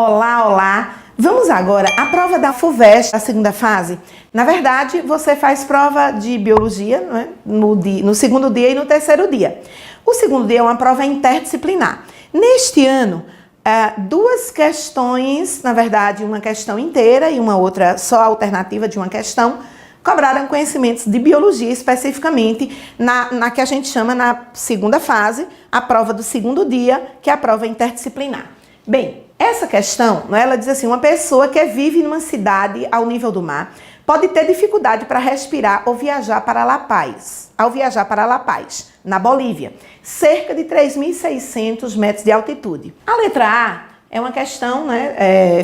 Olá, olá! Vamos agora à prova da FUVEST, a segunda fase. Na verdade, você faz prova de biologia, não é? no segundo dia e no terceiro dia. O segundo dia é uma prova interdisciplinar. Neste ano, duas questões, na verdade, uma questão inteira e uma outra só alternativa de uma questão, cobraram conhecimentos de biologia, especificamente na que a gente chama na segunda fase, a prova do segundo dia, que é a prova interdisciplinar. Bem, essa questão, ela diz assim, uma pessoa que vive numa cidade ao nível do mar pode ter dificuldade para respirar ou viajar para La Paz, ao viajar para La Paz, na Bolívia, cerca de 3.600 metros de altitude. A letra A é uma questão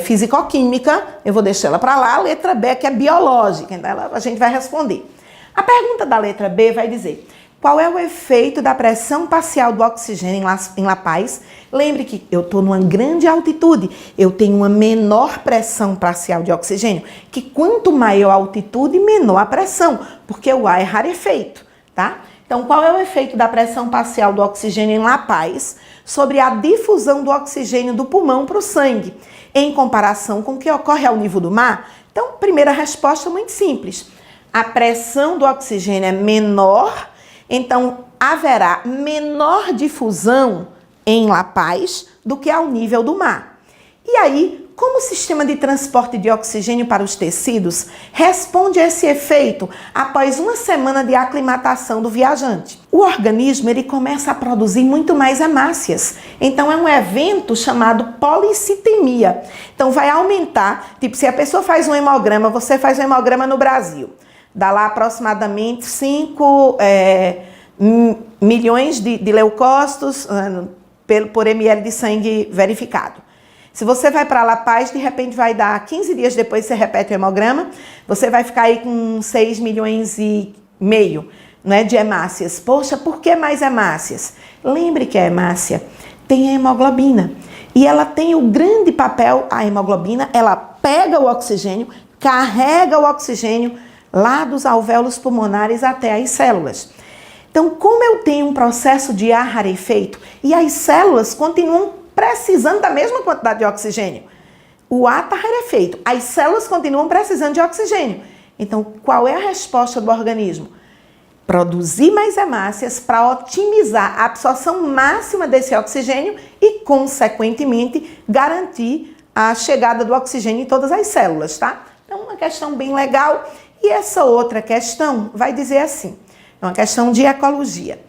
físico-química, eu vou deixar ela para lá. A letra B que é biológica, então a gente vai responder. A pergunta da letra B vai dizer: qual é o efeito da pressão parcial do oxigênio em La Paz? Lembre que eu estou numa grande altitude, eu tenho uma menor pressão parcial de oxigênio, que quanto maior a altitude, menor a pressão, porque o ar é rarefeito, tá? Então, qual é o efeito da pressão parcial do oxigênio em La Paz sobre a difusão do oxigênio do pulmão para o sangue, em comparação com o que ocorre ao nível do mar? Então, primeira resposta muito simples. A pressão do oxigênio é menor, então haverá menor difusão em La Paz do que ao nível do mar. E aí, como o sistema de transporte de oxigênio para os tecidos responde a esse efeito após uma semana de aclimatação do viajante? O organismo ele começa a produzir muito mais hemácias. Então é um evento chamado policitemia. Então vai aumentar, tipo se a pessoa faz um hemograma, você faz um hemograma no Brasil, dá lá aproximadamente 5 milhões de leucócitos por ml de sangue verificado. Se você vai para La Paz, de repente vai dar 15 dias depois, você repete o hemograma, você vai ficar aí com 6 milhões e meio, de hemácias. Poxa, por que mais hemácias? Lembre que a hemácia tem a hemoglobina. E ela tem o grande papel, a hemoglobina, ela pega o oxigênio, carrega o oxigênio lá dos alvéolos pulmonares até as células. Então, como eu tenho um processo de ar rarefeito e as células continuam precisando da mesma quantidade de oxigênio, o ar está rarefeito, as células continuam precisando de oxigênio. Então, qual é a resposta do organismo? Produzir mais hemácias para otimizar a absorção máxima desse oxigênio e, consequentemente, garantir a chegada do oxigênio em todas as células, tá? Então, uma questão bem legal. E essa outra questão vai dizer assim, é uma questão de ecologia.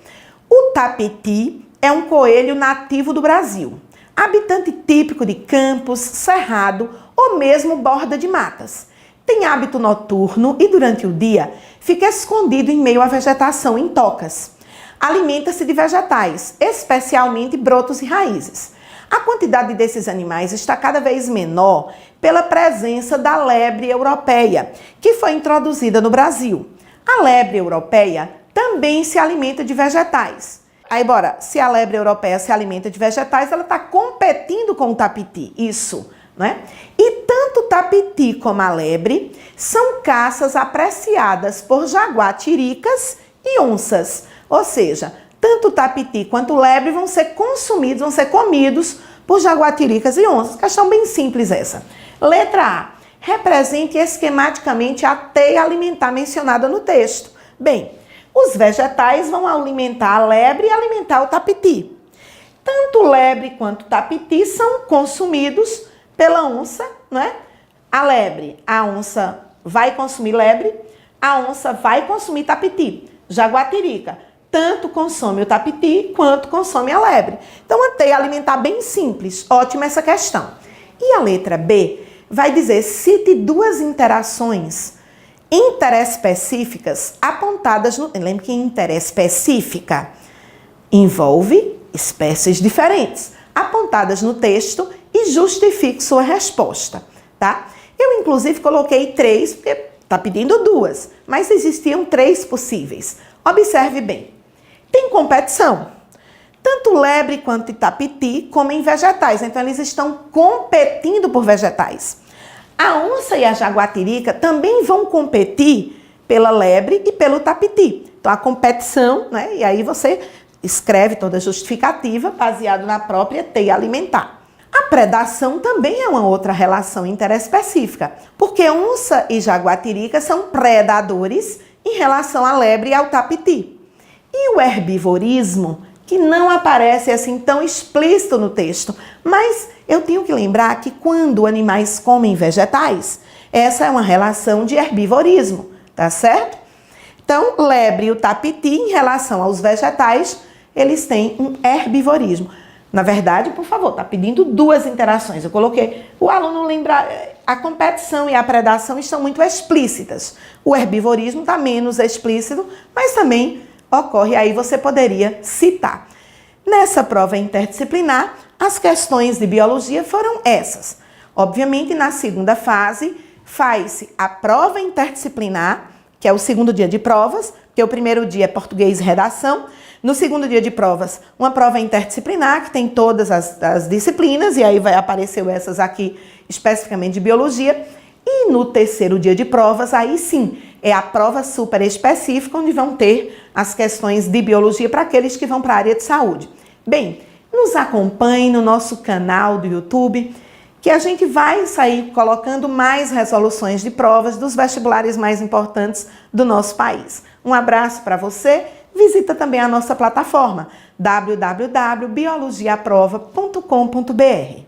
O tapiti é um coelho nativo do Brasil, habitante típico de campos, cerrado ou mesmo borda de matas. Tem hábito noturno e durante o dia fica escondido em meio à vegetação em tocas. Alimenta-se de vegetais, especialmente brotos e raízes. A quantidade desses animais está cada vez menor pela presença da lebre europeia, que foi introduzida no Brasil. A lebre europeia também se alimenta de vegetais. Aí, se a lebre europeia se alimenta de vegetais, ela está competindo com o tapiti, isso, né? E tanto o tapiti como a lebre são caças apreciadas por jaguatiricas e onças, ou seja, tanto o tapiti quanto o lebre vão ser consumidos, vão ser comidos por jaguatiricas e onças. Questão bem simples essa. Letra A. Represente esquematicamente a teia alimentar mencionada no texto. Bem, os vegetais vão alimentar a lebre e alimentar o tapiti. Tanto lebre quanto tapiti são consumidos pela onça, né? A onça vai consumir lebre, a onça vai consumir tapiti. Jaguatirica tanto consome o tapiti quanto consome a lebre. Então, uma teia alimentar bem simples. Ótima essa questão. E a letra B vai dizer, cite duas interações interespecíficas apontadas no... Lembre que interespecífica envolve espécies diferentes, apontadas no texto e justifique sua resposta, tá? Eu, inclusive, coloquei 3, porque está pedindo 2, mas existiam 3 possíveis. Observe bem. Tem competição. Tanto lebre quanto tapiti comem vegetais, então eles estão competindo por vegetais. A onça e a jaguatirica também vão competir pela lebre e pelo tapiti. Então a competição, e aí você escreve toda a justificativa baseado na própria teia alimentar. A predação também é uma outra relação interespecífica, porque onça e jaguatirica são predadores em relação à lebre e ao tapiti. E o herbivorismo, que não aparece assim tão explícito no texto, mas eu tenho que lembrar que quando animais comem vegetais, essa é uma relação de herbivorismo, tá certo? Então, lebre e o tapiti, em relação aos vegetais, eles têm um herbivorismo. Na verdade, por favor, está pedindo duas interações. Eu coloquei, o aluno lembra, a competição e a predação estão muito explícitas. O herbivorismo está menos explícito, mas também ocorre, aí você poderia citar. Nessa prova interdisciplinar, as questões de biologia foram essas. Obviamente, na segunda fase, faz-se a prova interdisciplinar, que é o segundo dia de provas, porque o primeiro dia é português e redação. No segundo dia de provas, uma prova interdisciplinar, que tem todas as disciplinas, e aí vai aparecer essas aqui, especificamente de biologia. E no terceiro dia de provas, aí sim, é a prova super específica, onde vão ter as questões de biologia para aqueles que vão para a área de saúde. Bem, nos acompanhe no nosso canal do YouTube, que a gente vai sair colocando mais resoluções de provas dos vestibulares mais importantes do nosso país. Um abraço para você. Visita também a nossa plataforma www.biologiaprova.com.br.